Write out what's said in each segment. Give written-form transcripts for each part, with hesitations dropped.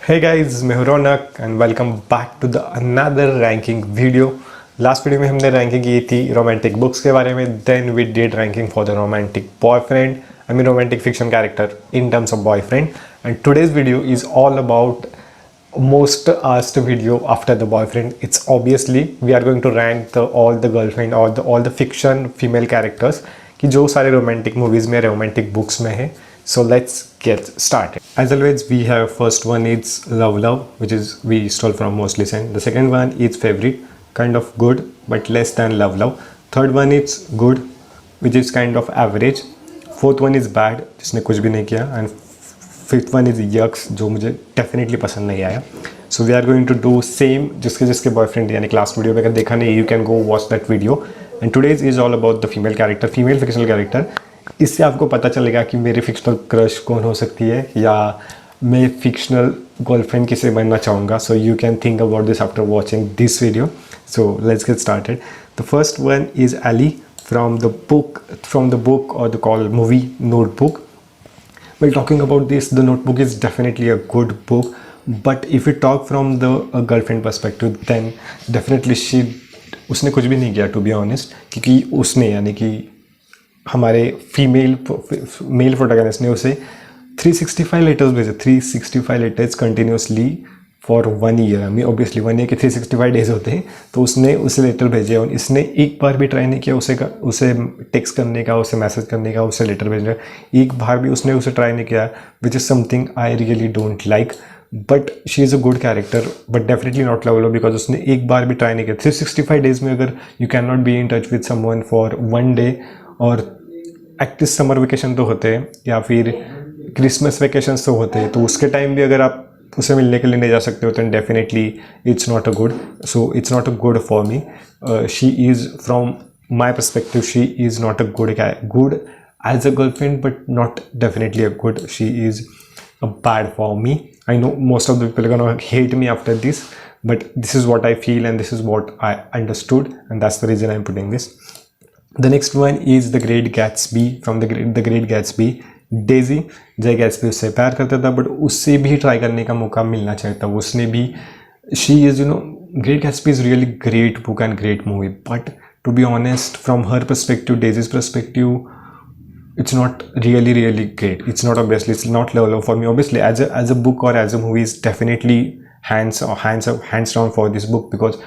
Hey guys, मैं हूं Raunak and welcome back to the another ranking video. Last video में हमने रैंकिंग की थी रोमांटिक बुक्स के बारे में, then we did ranking for the romantic boyfriend, I mean romantic fiction character in terms of boyfriend. And today's video is all about most asked video after the boyfriend. It's obviously we are going to rank all the girlfriend or all the fiction female characters कि जो सारे romantic movies में romantic books में है. So let's get started. As always, we have first one is Love, which is we stole from Most Listened. The second one is Favorite, kind of good but less than Love. Third one is Good, which is kind of average. Fourth one is Bad, जिसने कुछ भी नहीं किया. And fifth one is यक्स, जो मुझे definitely पसंद नहीं आया. So we are going to do same जिसके बॉयफ्रेंड यानी क्लास वीडियो में अगर देखा नहीं, you can go watch that video. And today's is all about the female character, female fictional character. इससे आपको पता चलेगा कि मेरी फिक्शनल क्रश कौन हो सकती है या मैं फिक्शनल गर्लफ्रेंड किसे बनना चाहूँगा. So you can think about this after watching this video. So let's get started. The first one is Ellie from the book or the call movie Notebook. While talking about this, the Notebook is definitely a good book, but if we talk from the girlfriend perspective, then definitely उसने कुछ भी नहीं किया, to be honest, क्योंकि उसने यानी कि हमारे मेल प्रोटैगनिस्ट ने उसे 365 लेटर्स भेजे, 365 लेटर्स कंटिन्यूसली फॉर 1 ईयर. हमें ऑब्वियसली 1 ईयर के 365 डेज होते हैं, तो उसने उसे लेटर भेजे और इसने एक बार भी ट्राई नहीं किया उसे टेक्स्ट करने का, उसे मैसेज करने का, उसे लेटर भेजने का. एक बार भी उसने उसे ट्राई नहीं किया, which is something I really don't like. But she is a good character, but definitely not लवलो, बिकॉज उसने एक बार भी ट्राई नहीं किया. 365 डेज में अगर you can not be in touch with someone for 1 day, और एक्टिव समर वेकेशन तो होते हैं या फिर क्रिसमस वेकेशन तो होते हैं, तो उसके टाइम भी अगर आप उसे मिलने के लिए नहीं जा सकते हो, तो definitely it's not a good. So it's not a good for me. She is from my perspective, she is not a good as a girlfriend, but not definitely a good. She is a bad for me. I know most of the people are gonna hate me after this, but this is what I feel and this is what I understood, and that's the reason I'm putting this. The next one is The Great Gatsby. From The Great Gatsby, Daisy. जय Gatsby उससे प्यार करता था, but उससे भी try करने का मौका मिलना चाहिए था. उसने भी, she is great Gatsby is really great book and great movie, but to be honest from her perspective, Daisy's perspective, it's not really great. It's not, obviously it's not level for me. Obviously as a book or as a movie is definitely hands down for this book, because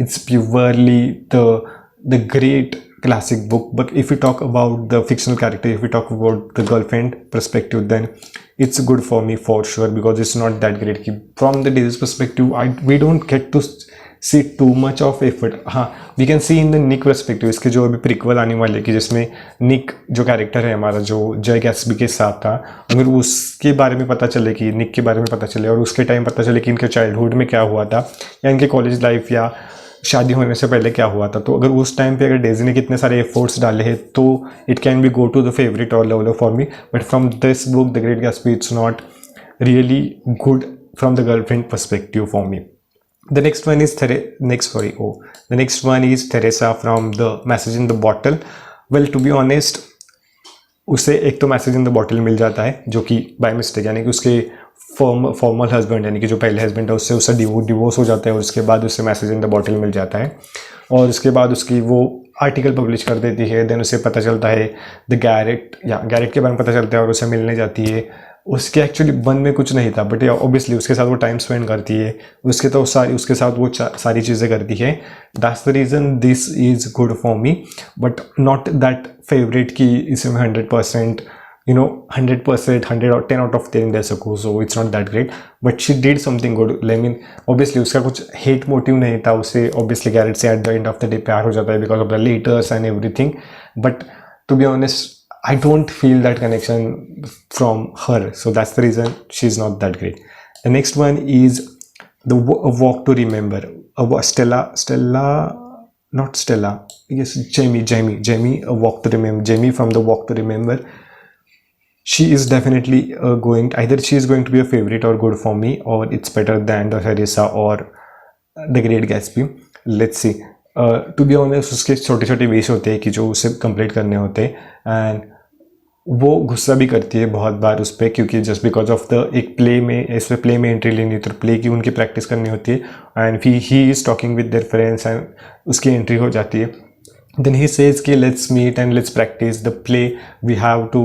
it's purely the great classic book. But if we talk about the fictional character, if we talk about the girlfriend perspective, then it's good for me for sure, because it's not that great. From the Daisy's perspective, we don't get to see too much of effort. हाँ, we can see in the Nick perspective, इसके जो अभी prequel आने वाले कि जिसमें निक जो character है हमारा, जो जय गैट्सबी के साथ था, अगर उसके बारे में पता चले, कि निक के बारे में पता चले और उसके टाइम पता चले कि इनके चाइल्डहुड में क्या हुआ था या इनके कॉलेज लाइफ या शादी होने से पहले क्या हुआ था, तो अगर उस टाइम पे अगर डेजी ने कितने सारे एफर्ट्स डाले हैं, तो it can be go to the favourite और level for me. But from this book the great Gatsby, it's not really good from the girlfriend perspective for me. The next one is the next one is Teresa from The Message in the Bottle. Well, to be honest, उसे एक तो message in the bottle मिल जाता है, जो कि by mistake, यानी कि उसके फॉर्मल हस्बैंड यानी कि जो पहले हस्बैंड है उससे डिवोर्स हो जाता है, और उसके बाद उसे मैसेज इन द बॉटल मिल जाता है, और उसके बाद उसकी वो आर्टिकल पब्लिश कर देती है. देन उसे पता चलता है द गैरेट के बारे में पता चलता है, और उसे मिलने जाती है. उसके एक्चुअली मन में कुछ नहीं था, बट ऑब्वियसली उसके साथ वो टाइम स्पेंड करती है, उसके साथ वो सारी चीज़ें करती है. That's the reason this is good for me, but not that favourite कि इसमें 100% 100 और 10 आउट ऑफ 10 दे सकूँ. So it's not that great, but she did something good. I mean obviously उसका कुछ हेट मोटिव नहीं था, उसे ऑब्वियसली गैरेट से at the end of the day प्यार हो जाता है because of the letters and everything. But to be honest, I don't feel that connection from her, so that's the reason she's not that great. The next one is A Walk to Remember. Jamie, A Walk to Remember. Jamie from The Walk to Remember. She is definitely either she is going to be a favorite or good for me, or it's better than the Teresa or The Great Gatsby. Let's see. To be honest, उसके छोटे छोटे wish होते हैं कि जो उसे complete करने होते हैं, एंड वो गुस्सा भी करती है बहुत बार उस पर, क्योंकि जस्ट बिकॉज ऑफ द एक प्ले में, इसमें प्ले में एंट्री लेनी तो प्ले की उनकी प्रैक्टिस करनी होती है, and he is talking with their friends and उसकी एंट्री हो जाती है. Then he says कि let's meet and let's practice the play, we have to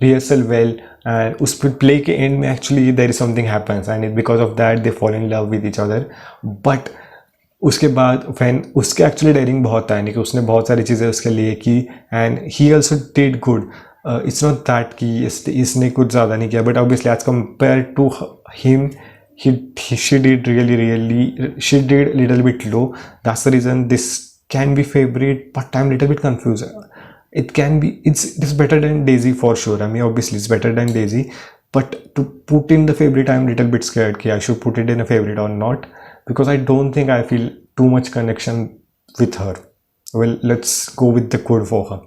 rehearsal well, and उस play के end में actually there is something happens and because of that they fall in love with each other. But उसके बाद when उसके actually daring बहुत था, यानी कि उसने बहुत सारी चीज़ें उसके लिए की and he also did good. It's not that कि इसने कुछ ज़्यादा नहीं किया, but obviously as compared to him she did she did little bit low. That's the reason this can be favorite, but I'm little bit confused. It can be, it's better than Daisy for sure. I mean, obviously it's better than Daisy, but to put in the favorite, I'm little bit scared कि I should put it in a favorite or not, because I don't think I feel too much connection with her. Well, let's go with the good for her.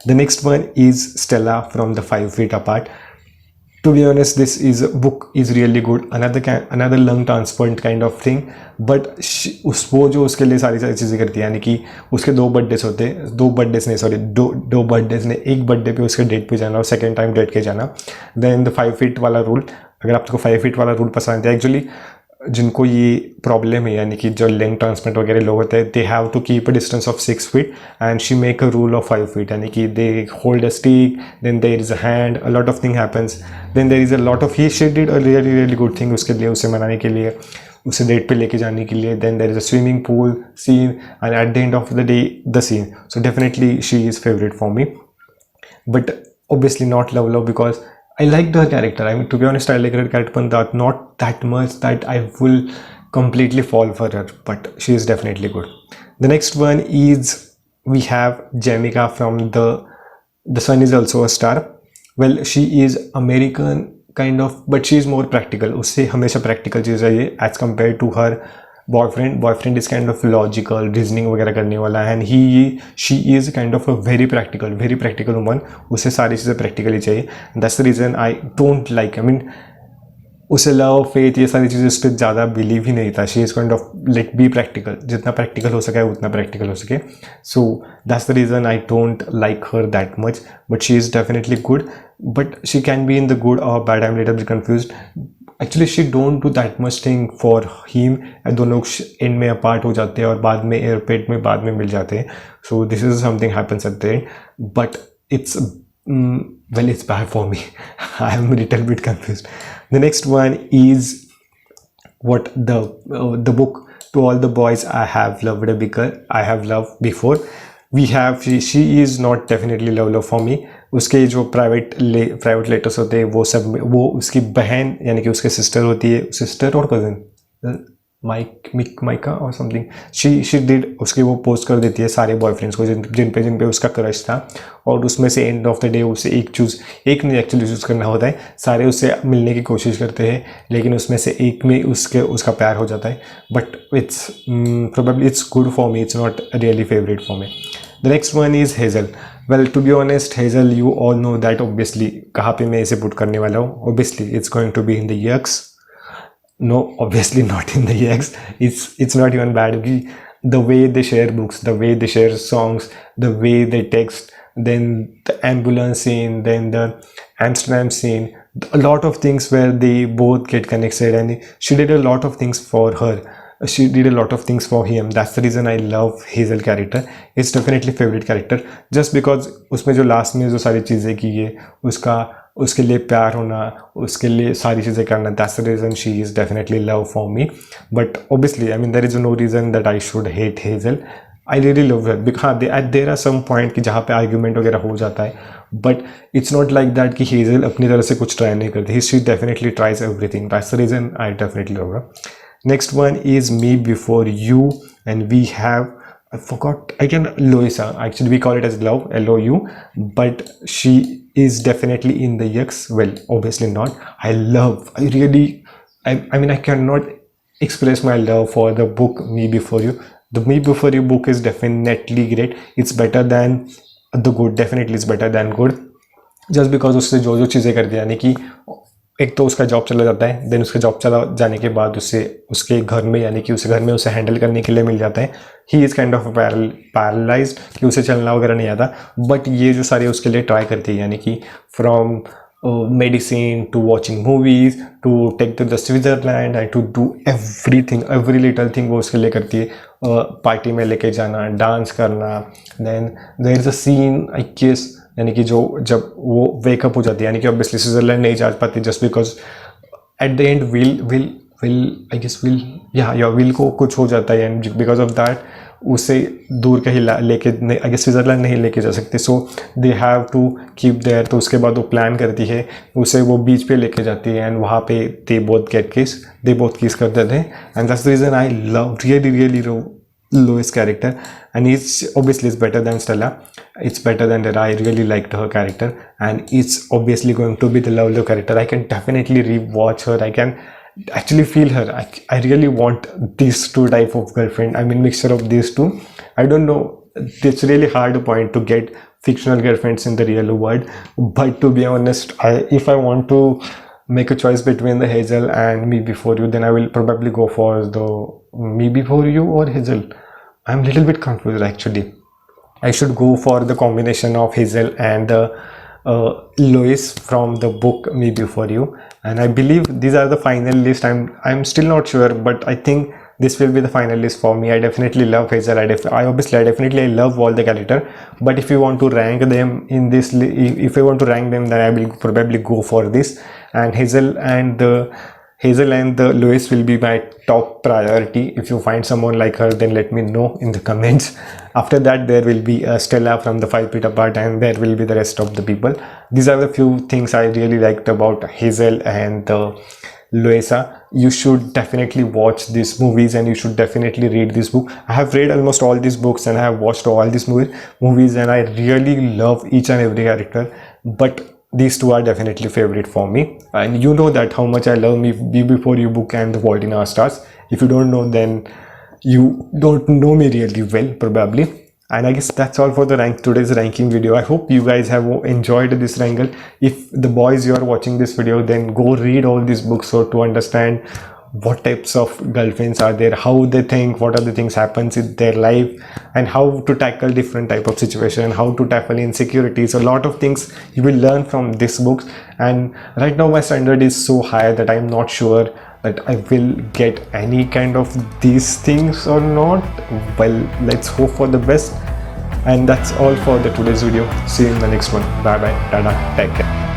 The next one is Stella from the 5 Feet Apart. To be honest, this book is really good. Another lung transplant kind of thing. But वो जो उसके लिए सारी चीज़ें करती है, यानी कि उसके 2 बर्थडेज होते हैं, 2 बर्थडेज नहीं, सॉरी, दो बर्थडेज ने, एक बर्थडे पे उसके डेट पे जाना और सेकेंड टाइम डेट के जाना. देन द 5 फीट वाला रूल, अगर आपको 5 फीट वाला रूल पसंद है, एक्चुअली जिनको ये प्रॉब्लम है, यानी कि जो लंग ट्रांसप्लांट वगैरह लोग होते हैं, they have to keep a distance of 6 feet and she make a rule of 5 feet, यानी कि they hold a stick, then there is a hand, a lot of thing happens, then there is a lot of, he she did a really good thing उसके लिए, उसे मनाने के लिए, उसे date पे लेके जाने के लिए. Then there is a swimming pool scene and at the end of the day the scene. So definitely she is favourite for me, but obviously not love because I liked her character. I mean, to be honest, I like her character, but not that much that I will completely fall for her, but she is definitely good. The next one is, we have Jamika from The Sun Is Also a Star. Well, she is American kind of, but she is more practical. उससे हमेशा practical चीज़ चाहिए as compared to her boyfriend is kind of logical, reasoning वगैरह करने वाला है, and she is kind of a very practical woman. उसे सारी चीज़ें practically चाहिए. That's the reason I don't like, I mean, उसे लव फेथ ये सारी चीज़ें उस पर ज़्यादा बिलीव ही नहीं था. She is kind of let be practical, जितना प्रैक्टिकल हो सके उतना प्रैक्टिकल हो सके. So that's the reason I don't like her that much, but she is definitely good, but she can be in the good और bad. I am little bit confused. Actually she don't do that much thing for him. दोनों लोग and में apart हो जाते हैं और बाद में एयरपेट में बाद में मिल जाते हैं. So this is something happens at the and, but it's well, it's bad for me. I am a little bit confused. The next one is what the book To All the Boys I Have Loved Before. We have she is not definitely love for me. उसके जो private letters होते हैं वो सब, वो उसकी बहन यानी कि उसके सिस्टर होती है, सिस्टर और कज़न माइका और समथिंग, शी डिड, उसके वो पोस्ट कर देती है सारे बॉयफ्रेंड्स को जिन पे उसका क्रश था, और उसमें से एंड ऑफ द डे उसे एक नहीं एक्चुअली चूज़ करना होता है. सारे उससे मिलने की कोशिश करते हैं, लेकिन उसमें से एक में उसका प्यार हो जाता है. But it's probably it's good for me, it's not really favourite for me. The next one is Hazel. Well, to be honest, Hazel you all know that obviously कहाँ पे मैं इसे पुट करने वाला हूँ. Obviously it's going to be in the yucks. No, obviously not in the EX. It's not even bad. The way they share books, the way they share songs, the way they text, then the ambulance scene, then the Amsterdam scene, a lot of things where they both get connected, and she did a lot of things for her. She did a lot of things for him. That's the reason I love Hazel character. It's definitely favorite character. Just because उसमें जो last में जो सारी चीज़ें की है, उसके लिए प्यार होना, उसके लिए सारी चीज़ें करना, that's the reason she is definitely love for me. But obviously, I mean, there is no reason that I should hate Hazel. I really love her. हाँ, there are some point कि जहाँ पे argument वगैरह हो जाता है, but it's not like that कि Hazel अपनी तरफ से कुछ try नहीं करती. She definitely tries everything. That's the reason I definitely love her. Next one is Me Before You, and we have, I forgot again, Loisa. Actually, we call it as Love, L-O-U, but she is definitely in the X. Well, obviously not. I mean, I cannot express my love for the book Me Before You. The Me Before You book is definitely great. It's better than the good. Definitely, it's better than good. Just because उससे जो चीज़ें कर दी, यानी कि एक तो उसका job चला जाता है, देन उसका जॉब चला जाने के बाद उसे उसके घर में, यानी कि उसे घर में उसे हैंडल करने के लिए मिल जाता है. He is kind of paralysed कि उसे चलना वगैरह नहीं आता, बट ये जो सारे उसके लिए ट्राई करती है, यानी कि from medicine to watching movies to take to the Switzerland and to do everything, every little thing वो उसके लिए करती है. पार्टी में लेके जाना, डांस करना. Then there is a scene I guess, यानी कि जो जब वो वेकअप हो जाती है, यानी कि ऑब्वियसली स्विट्जरलैंड नहीं जा पाती just because at the end Will I guess Will को कुछ हो जाता है, एंड बिकॉज ऑफ दैट उसे दूर कहीं लेके आई गेस स्विट्जरलैंड नहीं लेके जा सकते, so they have to keep there. तो उसके बाद वो प्लान करती है, उसे वो बीच पे लेके जाती है, एंड वहाँ पे दे बोथ किस करते थे. And that's the reason I love really Lois character, and it's obviously it's better than Stella, it's better than that. I really liked her character, and it's obviously going to be the lovely character. I can definitely rewatch her. I can actually feel her. I really want these two type of girlfriend, I mean mixture of these two. I don't know, it's really hard to point to get fictional girlfriends in the real world, but to be honest, if I want to make a choice between the Hazel and Me Before You, then I will probably go for the Me Before You or Hazel. I'm a little bit confused actually. I should go for the combination of Hazel and Lois from the book Me Before You, and I believe these are the final list. I'm still not sure, but I think this will be the final list for me. I definitely love Hazel. I definitely love all the character, but if you want to rank them in this, if I want to rank them, then I will probably go for this, and Hazel and the Lois will be my top priority. If you find someone like her, then let me know in the comments. After that, there will be Stella from the 5 Feet Apart, and there will be the rest of the people. These are the few things I really liked about Hazel and Loisa. You should definitely watch these movies, and you should definitely read this book. I have read almost all these books, and I have watched all these movies, and I really love each and every character, but these two are definitely favorite for me. And you know that how much I love Me Before You book and The Fault in Our Stars. If you don't know, then you don't know me really well probably. And I guess that's all for today's ranking video. I hope you guys have enjoyed this wrangle. If the boys, you are watching this video, then go read all these books so to understand what types of girlfriends are there, how they think, what are the things happens in their life, and how to tackle different type of situation, how to tackle insecurities. A lot of things you will learn from this books. And right now my standard is so high that I'm not sure that I will get any kind of these things or not. Well, let's hope for the best. And that's all for the today's video. See you in the next one. Bye bye, tada, take care.